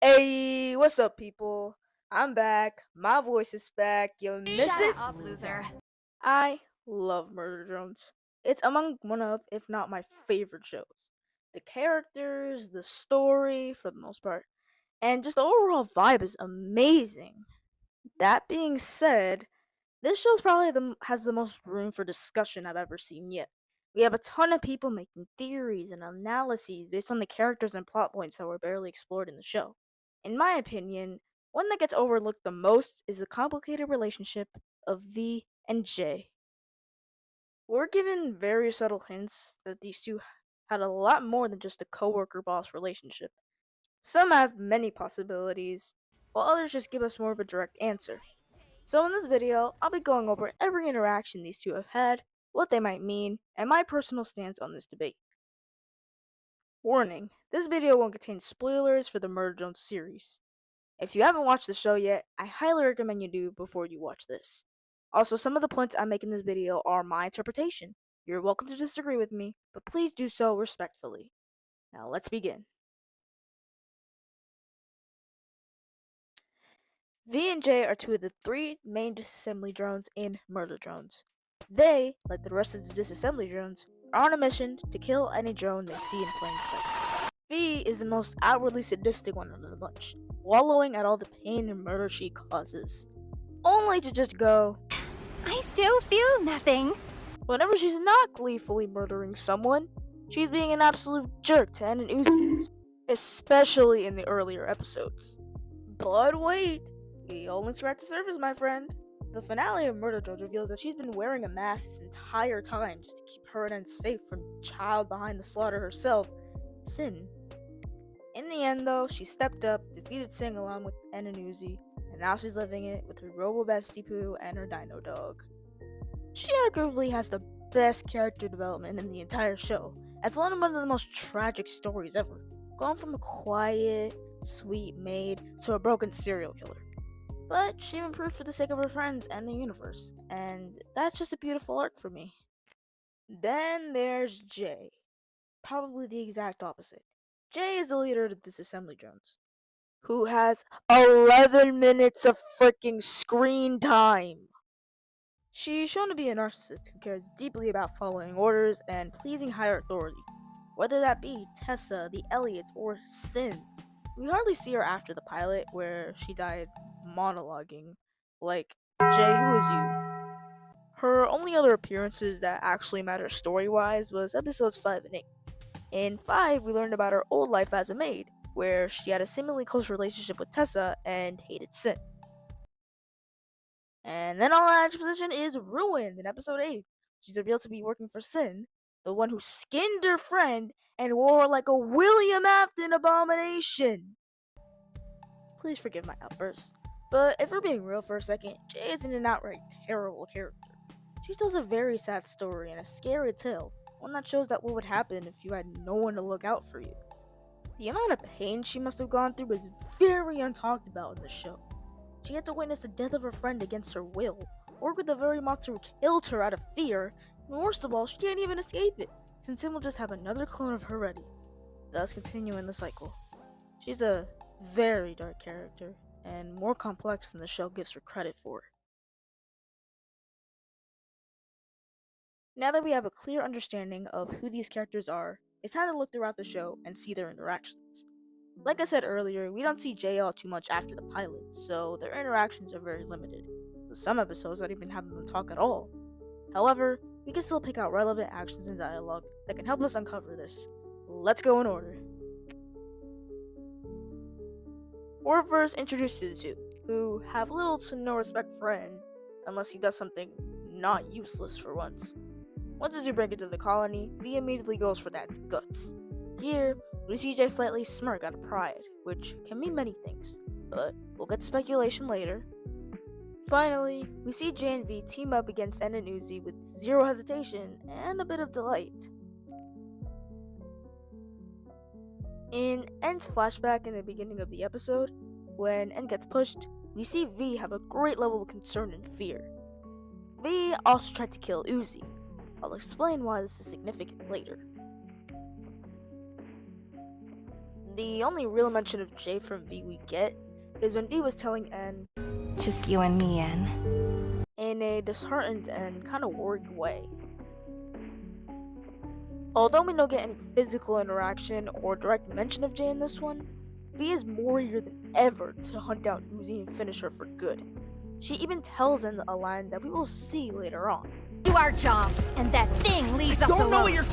Hey, what's up, people? I'm back. My voice is back. You miss Shut it? up, loser. I love Murder Drones. It's among one of, if not my favorite shows. The characters, the story, for the most part, and just the overall vibe is amazing. That being said, this show's probably has the most room for discussion I've ever seen yet. We have a ton of people making theories and analyses based on the characters and plot points that were barely explored in the show. In my opinion, one that gets overlooked the most is the complicated relationship of V and J. We're given very subtle hints that these two had a lot more than just a coworker boss relationship. Some have many possibilities, while others just give us more of a direct answer. So in this video, I'll be going over every interaction these two have had, what they might mean, and my personal stance on this debate. Warning, this video will contain spoilers for the Murder Jones series. If you haven't watched the show yet, I highly recommend you do before you watch this. Also, some of the points I make in this video are my interpretation. You're welcome to disagree with me, but please do so respectfully. Now let's begin. V and J are two of the three main disassembly drones in Murder Drones. They, like the rest of the disassembly drones, are on a mission to kill any drone they see in plain sight. V is the most outwardly sadistic one of the bunch, wallowing at all the pain and murder she causes, only to just go, I still feel nothing. whenever she's not gleefully murdering someone, she's being an absolute jerk to N and Uzi, especially in the earlier episodes. But wait, we only scratched the surface, my friend. The finale of Murder Drones reveals that she's been wearing a mask this entire time just to keep her and safe from child behind the slaughter herself, Sin. In the end, though, she stepped up, defeated Singh along with N and Uzi, and now she's living it with her Robo Bestie Poo and her Dino Dog. She arguably has the best character development in the entire show. It's one of the most tragic stories ever, going from a quiet, sweet maid to a broken serial killer. But she improved for the sake of her friends and the universe, and that's just a beautiful arc for me. Then there's Jay, probably the exact opposite. Jay is the leader of the Disassembly Drones, who has 11 minutes of freaking screen time. She's shown to be a narcissist who cares deeply about following orders and pleasing higher authority, whether that be Tessa, the Elliots, or Sin. We hardly see her after the pilot, where she died monologuing, like, Jay, who is you? Her only other appearances that actually matter story wise was episodes 5 and 8. In 5, we learned about her old life as a maid, where she had a seemingly close relationship with Tessa and hated Sin. And then all that exposition is ruined in episode 8. She's revealed to be working for Sin, the one who skinned her friend and wore her like a William Afton abomination. Please forgive my outburst, but if we're being real for a second, Jay isn't an outright terrible character. She tells a very sad story and a scary tale, one that shows that what would happen if you had no one to look out for you. The amount of pain she must have gone through is very untalked about in the show. She had to witness the death of her friend against her will, work with the very monster who killed her out of fear, and worst of all, she can't even escape it, since Sim will just have another clone of her ready, thus continuing the cycle. She's a very dark character, and more complex than the show gives her credit for. Now that we have a clear understanding of who these characters are, it's time to look throughout the show and see their interactions. Like I said earlier, we don't see JL too much after the pilot, so their interactions are very limited. Some episodes don't even have them talk at all. However, we can still pick out relevant actions and dialogue that can help us uncover this. Let's go in order. We're first introduced to the two, who have little to no respect for N, unless he does something not useless for once. Once the two break into the colony, V immediately goes for that guts. Here, we see Jay slightly smirk out of pride, which can mean many things, but we'll get to speculation later. Finally, we see Jay and V team up against N and Uzi with zero hesitation and a bit of delight. In N's flashback in the beginning of the episode, when N gets pushed, we see V have a great level of concern and fear. V also tried to kill Uzi. I'll explain why this is significant later. The only real mention of Jay from V we get is when V was telling N Just you and me, Anne. in a disheartened and kind of worried way. Although we don't get any physical interaction or direct mention of Jay in this one, V is more eager than ever to hunt down Uzi and finish her for good. She even tells N a line that we will see later on. Do our jobs, and that thing leaves us alone. Don't know what you're.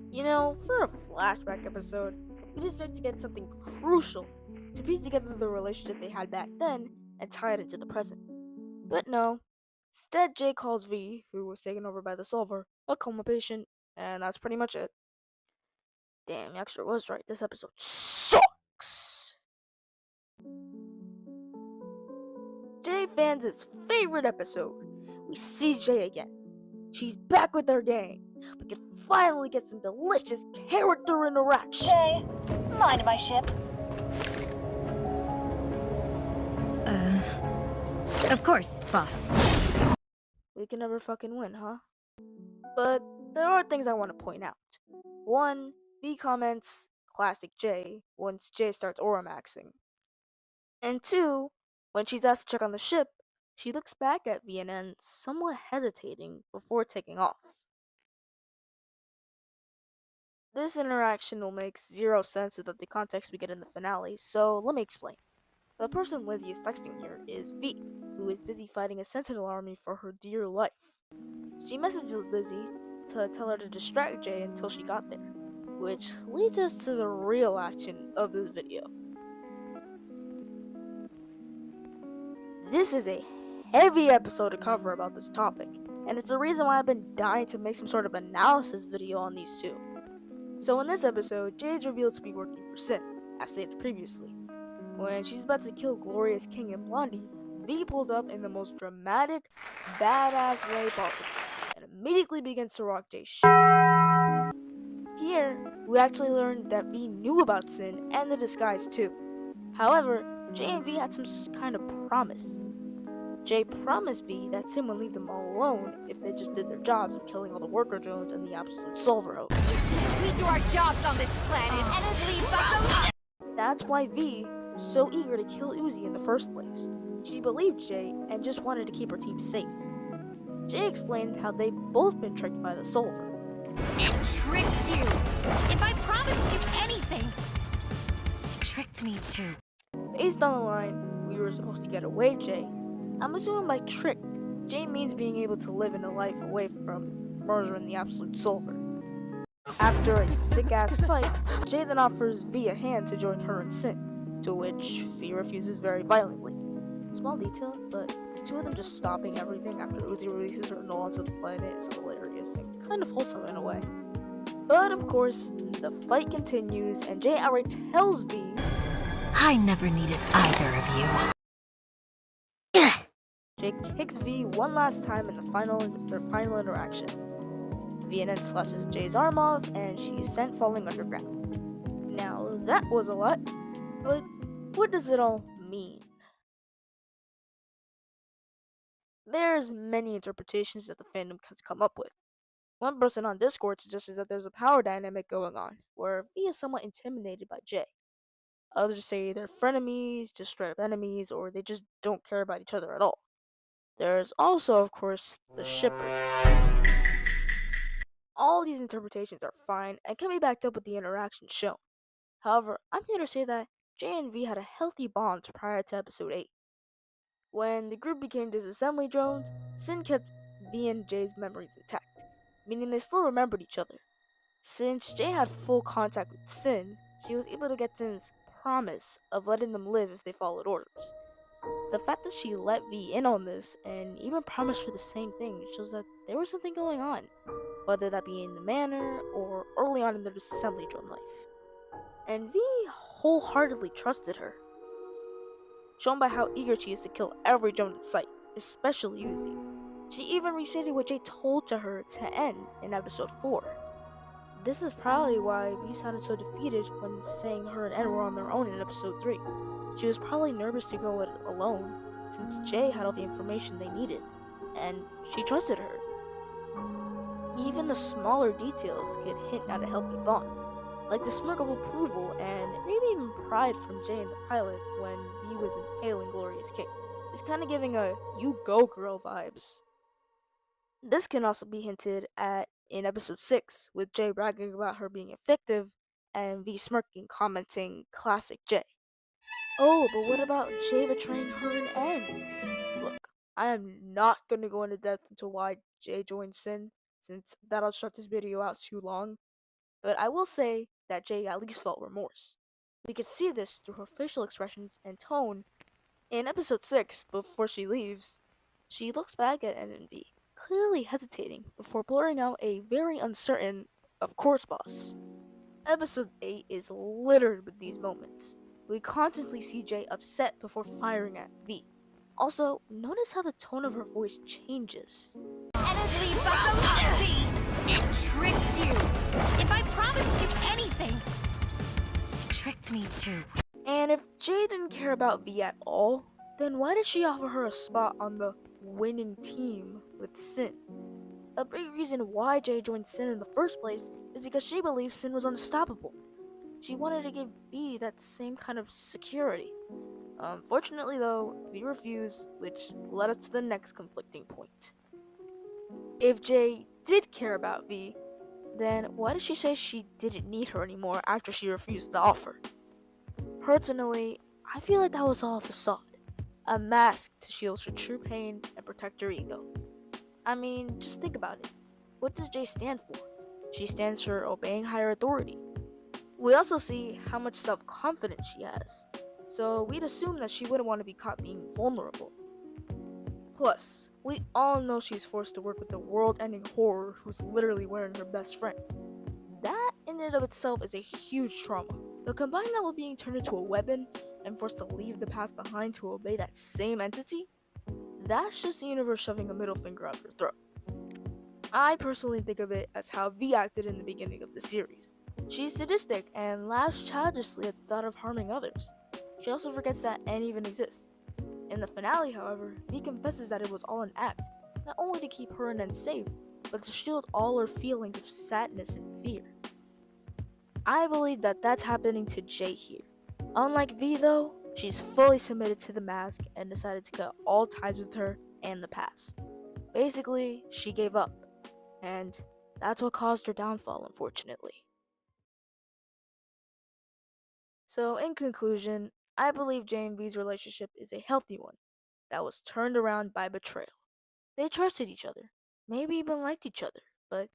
You know, for a flashback episode, we'd expect to get something crucial to piece together the relationship they had back then and tie it into the present. But no. Instead, Jay calls V, who was taken over by the Solver, a coma patient, and that's pretty much it. Damn, Yaxter was right. This episode sucks! Jay fans' favorite episode. We see Jay again. She's back with her gang. We can finally get some delicious character interaction. Jay, mind my ship. Of course, boss. We can never fucking win, huh? But there are things I want to point out. One, V comments, classic Jay, once Jay starts aura maxing. And two, when she's asked to check on the ship, she looks back at V and N, somewhat hesitating before taking off. This interaction will make zero sense without the context we get in the finale, so let me explain. The person Lizzie is texting here is V, who is busy fighting a Sentinel army for her dear life. She messages Lizzie to tell her to distract Jay until she got there, which leads us to the real action of this video. This is a heavy episode to cover about this topic, and it's the reason why I've been dying to make some sort of analysis video on these two. So in this episode, Jay is revealed to be working for Sin, as stated previously. When she's about to kill Glorious King and Blondie, V pulls up in the most dramatic, badass way possible, and immediately begins to rock Jay's shit. Here, we actually learn that V knew about Sin and the disguise too. However, Jay and V had some kind of promise. Jay promised V that Sin would leave them all alone if they just did their jobs of killing all the worker drones and the absolute Solver host. We do our jobs on this planet, and it leaves us alone. That's why V was so eager to kill Uzi in the first place. She believed Jay and just wanted to keep her team safe. Jay explained how they've both been tricked by the Solver. It tricked you. If I promised you anything, it tricked me too. Based on the line, we were supposed to get away, Jay. I'm assuming by tricked, Jay means being able to live in a life away from murdering the absolute Solver. After a sick-ass fight, Jay then offers V a hand to join her and Sin, to which V refuses very violently. Small detail, but the two of them just stopping everything after Uzi releases her null onto the planet is hilarious and kind of wholesome in a way. But of course, the fight continues and Jay outright tells V, I never needed either of you. Jay kicks V one last time in their final interaction. V and N slashes Jay's arm off and she is sent falling underground. Now that was a lot, but what does it all mean? There's many interpretations that the fandom has come up with. One person on Discord suggested that there's a power dynamic going on, where V is somewhat intimidated by Jay. Others say they're frenemies, just straight up enemies, or they just don't care about each other at all. There's also, of course, the shippers. All these interpretations are fine and can be backed up with the interaction shown. However, I'm here to say that Jay and V had a healthy bond prior to episode 8. When the group became disassembly drones, Sin kept V and Jay's memories intact, meaning they still remembered each other. Since Jay had full contact with Sin, she was able to get Sin's promise of letting them live if they followed orders. The fact that she let V in on this and even promised her the same thing shows that there was something going on, whether that be in the manor or early on in their disassembly drone life. And V wholeheartedly trusted her, shown by how eager she is to kill every drone in sight, especially Uzi. She even restated what Jay told to her to end in episode 4. This is probably why V sounded so defeated when saying her and N were on their own in episode 3. She was probably nervous to go it alone, since Jay had all the information they needed, and she trusted her. Even the smaller details could hint at a healthy bond. like the smirk of approval and maybe even pride from Jay in the pilot when V was impaling Gloria's cape. It's kind of giving a "you go girl" vibes. This can also be hinted at in episode 6, with Jay bragging about her being effective and V smirking, commenting, "classic Jay." Oh, but what about Jay betraying her in N? Look, I am not gonna go into depth into why Jay joined Sin, since that'll shut this video out too long, but I will say that Jay at least felt remorse. We could see this through her facial expressions and tone. In episode 6, before she leaves, she looks back at N and V, clearly hesitating before blurting out a very uncertain, "of course, boss." Episode 8 is littered with these moments. We constantly see Jay upset before firing at V. Also, notice how the tone of her voice changes. And it leaves us alone! It tricked you! If I promised you anything, it tricked me too. And if Jay didn't care about V at all, then why did she offer her a spot on the winning team with Sin? A big reason why Jay joined Sin in the first place is because she believed Sin was unstoppable. She wanted to give V that same kind of security. Unfortunately though, V refused, which led us to the next conflicting point. If Jay did care about V, then why did she say she didn't need her anymore after she refused the offer? Personally, I feel like that was all a facade, a mask to shield her true pain and protect her ego. I mean, just think about it. What does Jay stand for? She stands for obeying higher authority. We also see how much self-confidence she has, so we'd assume that she wouldn't want to be caught being vulnerable. Plus, we all know she's forced to work with the world-ending horror who's literally wearing her best friend. That in and of itself is a huge trauma, but combine that with being turned into a weapon and forced to leave the past behind to obey that same entity, that's just the universe shoving a middle finger up your throat. I personally think of it as how V acted in the beginning of the series. She's sadistic and laughs childishly at the thought of harming others. She also forgets that N even exists. In the finale, however, V confesses that it was all an act, not only to keep her and N safe, but to shield all her feelings of sadness and fear. I believe that that's happening to Jay here. Unlike V though, she's fully submitted to the mask and decided to cut all ties with her and the past. Basically, she gave up, and that's what caused her downfall, unfortunately. So, in conclusion, I believe Jay and V's relationship is a healthy one that was turned around by betrayal. They trusted each other, maybe even liked each other, but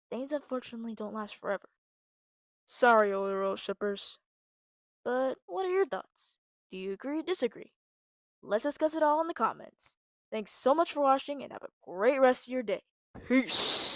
things unfortunately don't last forever. Sorry, Olero shippers. But what are your thoughts? Do you agree or disagree? Let's discuss it all in the comments. Thanks so much for watching and have a great rest of your day. Peace!